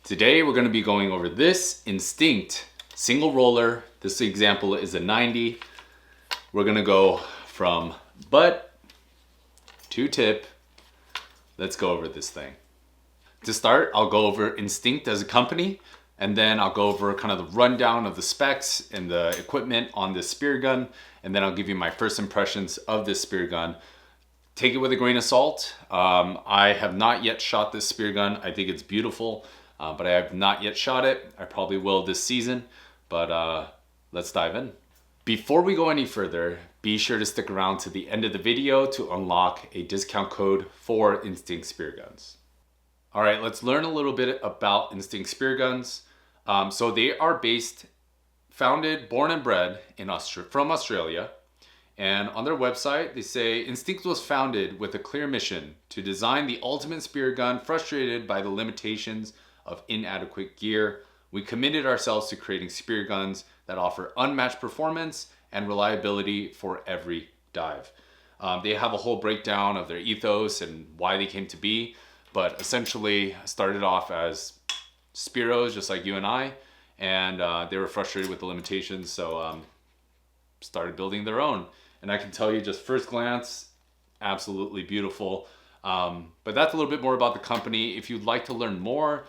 Today we're going to be going over this Instinct Single Roller. This example is a 90. We're going to go from butt to tip. Let's go over this thing. To start, I'll go over Instinct as a company, and then I'll go over kind of the rundown of the specs and the equipment on this spear gun, and then I'll give you my first impressions of this spear gun. Take it with a grain of salt. I have not yet shot this spear gun. I think it's beautiful, but I have not yet shot it. I probably will this season, but let's dive in. Before we go any further, be sure to stick around to the end of the video to unlock a discount code for Instinct Spear Guns. All right, let's learn a little bit about Instinct Spear Guns. So they are founded, born and bred from Australia. And on their website, they say, Instinct was founded with a clear mission to design the ultimate spear gun, frustrated by the limitations of inadequate gear. We committed ourselves to creating spear guns that offer unmatched performance and reliability for every dive. They have a whole breakdown of their ethos and why they came to be, but essentially started off as spearos, just like you and I, and they were frustrated with the limitations, so started building their own. And I can tell you, just first glance, absolutely beautiful. But that's a little bit more about the company. If you'd like to learn more,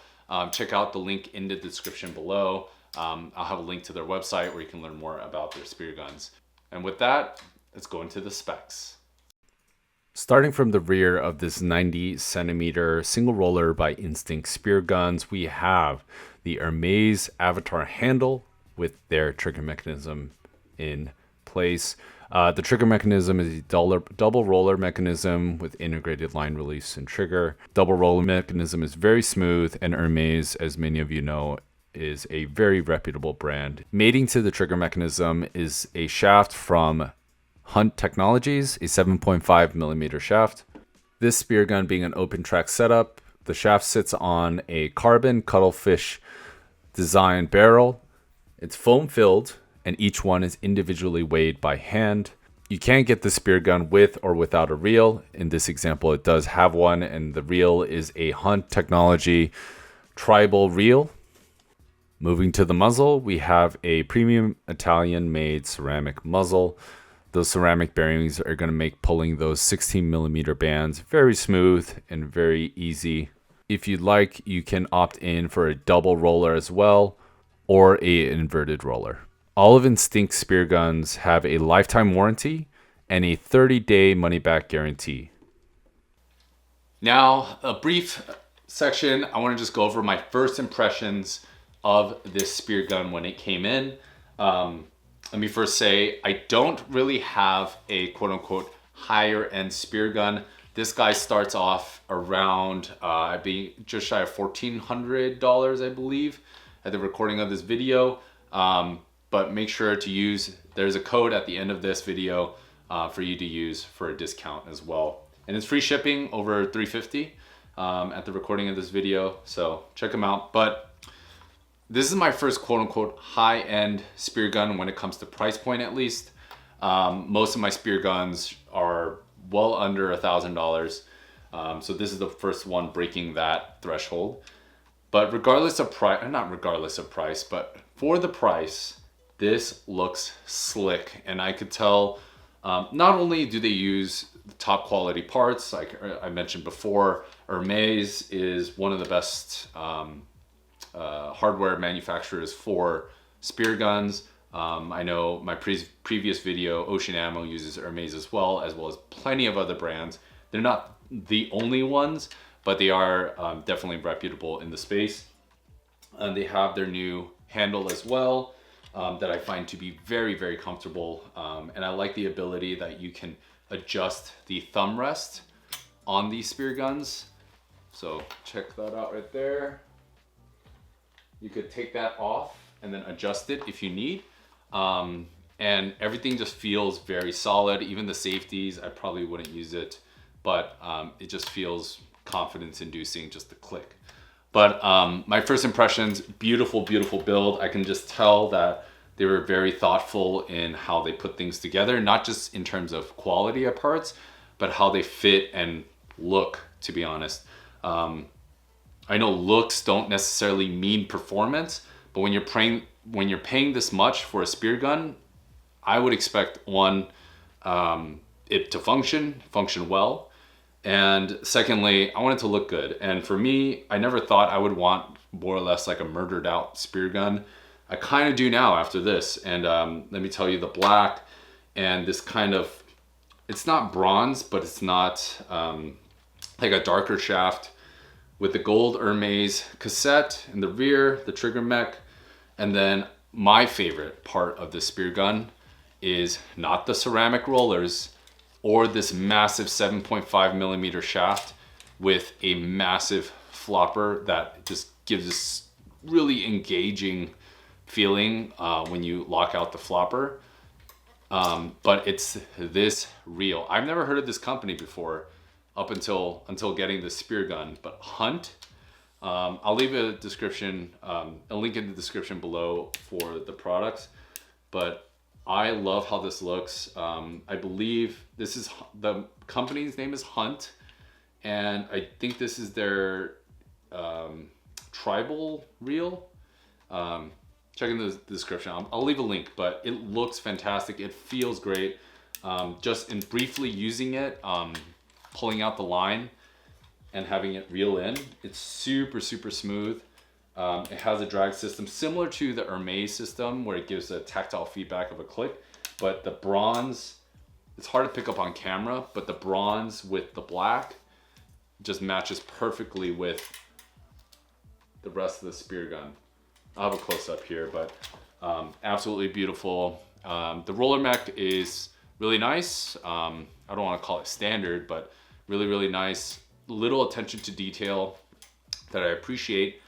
check out the link in the description below. I'll have a link to their website where you can learn more about their spear guns. And with that, let's go into the specs. Starting from the rear of this 90 centimeter single roller by Instinct Spear Guns, we have the Hermes Avatar handle with their trigger mechanism in place. The trigger mechanism is a double roller mechanism with integrated line release and trigger. Double roller mechanism is very smooth, and Hermes, as many of you know, is a very reputable brand. Mating to the trigger mechanism is a shaft from Hunt Technologies, a 7.5 millimeter shaft. This spear gun being an open track setup, the shaft sits on a carbon cuttlefish design barrel. It's foam filled, and each one is individually weighed by hand. You can get the spear gun with or without a reel. In this example, it does have one, and the reel is a Hunt Technology tribal reel. Moving to the muzzle, we have a premium Italian-made ceramic muzzle. Those ceramic bearings are going to make pulling those 16 millimeter bands very smooth and very easy. If you'd like, you can opt in for a double roller as well, or an inverted roller. All of Instinct spear guns have a lifetime warranty and a 30-day money-back guarantee. Now, a brief section. I want to just go over my first impressions of this spear gun when it came in. Let me first say, I don't really have a quote-unquote higher-end spear gun. This guy starts off around being just shy of $1,400, I believe, at the recording of this video. But make sure to use, there's a code at the end of this video for you to use for a discount as well. And it's free shipping over $350 at the recording of this video, so check them out. But this is my first quote-unquote high-end spear gun when it comes to price point, at least. Most of my spear guns are well under $1,000. So this is the first one breaking that threshold. But regardless of price, not regardless of price, but for the price, this looks slick. And I could tell, not only do they use top quality parts, like I mentioned before, Hermes is one of the best hardware manufacturers for spear guns. I know my previous video, Ocean Ammo, uses Hermes as well as plenty of other brands. They're not the only ones, but they are definitely reputable in the space. And they have their new handle as well that I find to be very, very comfortable. And I like the ability that you can adjust the thumb rest on these spear guns. So check that out right there. You could take that off and then adjust it if you need. And everything just feels very solid. Even the safeties, I probably wouldn't use it, but it just feels confidence inducing just to click. But my first impressions, beautiful, beautiful build. I can just tell that they were very thoughtful in how they put things together, not just in terms of quality of parts, but how they fit and look, to be honest. I know looks don't necessarily mean performance, but when you're paying this much for a spear gun, I would expect one, it to function well, and secondly, I want it to look good. And for me, I never thought I would want more or less like a murdered out spear gun. I kind of do now after this. And let me tell you, the black and this kind of, it's not bronze, but it's not like a darker shaft with the gold Hermes cassette in the rear, the trigger mech. And then my favorite part of the spear gun is not the ceramic rollers or this massive 7.5 millimeter shaft with a massive flopper that just gives this really engaging feeling when you lock out the flopper. But it's this reel. I've never heard of this company before up until getting the spear gun, but Hunt. I'll leave a description, a link in the description below for the products, but I love how this looks. I believe this is, the company's name is Hunt, and I think this is their tribal reel. Check in the description. I'll leave a link, but it looks fantastic. It feels great. Just in briefly using it, pulling out the line and having it reel in, it's super smooth. It has a drag system similar to the Hermes system where it gives a tactile feedback of a click, but the bronze, it's hard to pick up on camera, but the bronze with the black just matches perfectly with the rest of the spear gun. I'll have a close up here, but absolutely beautiful. The roller mech is really nice. I don't want to call it standard, but really nice. Little attention to detail that I appreciate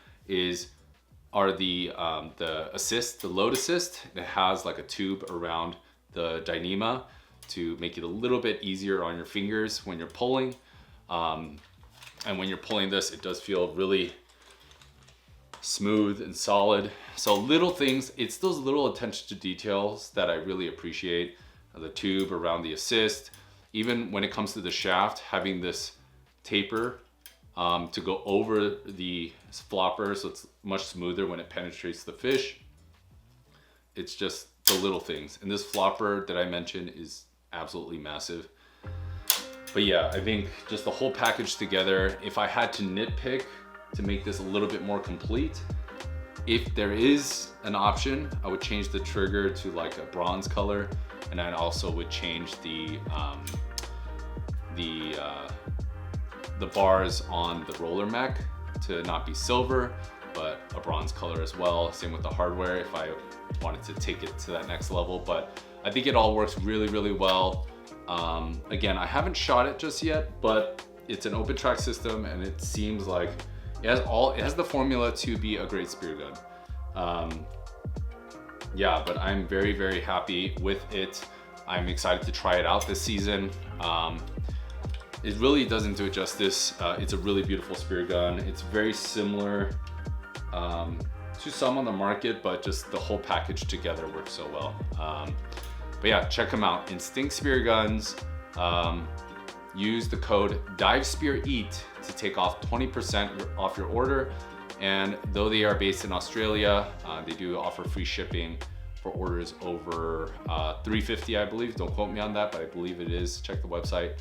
are the assist, the load assist. It has like a tube around the Dyneema to make it a little bit easier on your fingers when you're pulling. And when you're pulling this, it does feel really smooth and solid. So little things, it's those little attention to details that I really appreciate. The tube around the assist, even when it comes to the shaft, having this taper to go over the flopper so it's much smoother when it penetrates the fish. It's just the little things. And this flopper that I mentioned is absolutely massive. But yeah, I think just the whole package together, if I had to nitpick to make this a little bit more complete, if there is an option, I would change the trigger to like a bronze color, and I also would change the bars on the roller mech to not be silver, but a bronze color as well. Same with the hardware if I wanted to take it to that next level. But I think it all works really well. Again, I haven't shot it just yet, but it's an open track system and it seems like it has the formula to be a great spear gun. Yeah, but I'm very happy with it. I'm excited to try it out this season. It really doesn't do it justice. It's a really beautiful spear gun. It's very similar to some on the market, but just the whole package together works so well. But yeah, check them out. Instinct Spearguns. Use the code DIVESPEAREAT to take off 20% off your order. And though they are based in Australia, they do offer free shipping for orders over $350, I believe. Don't quote me on that, but I believe it is. Check the website.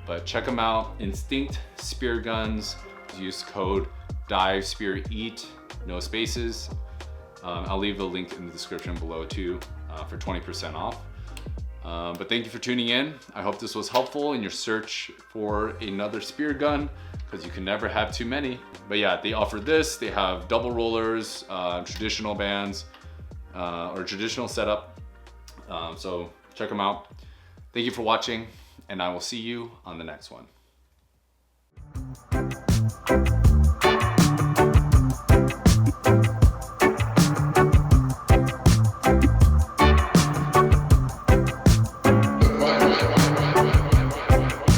But check them out. Instinct Spearguns. Use code DIVESPEAREAT, no spaces. I'll leave a link in the description below too for 20% off. But thank you for tuning in. I hope this was helpful in your search for another spear gun, because you can never have too many. But yeah, they offer this. They have double rollers, traditional bands, or traditional setup. So check them out. Thank you for watching, and I will see you on the next one.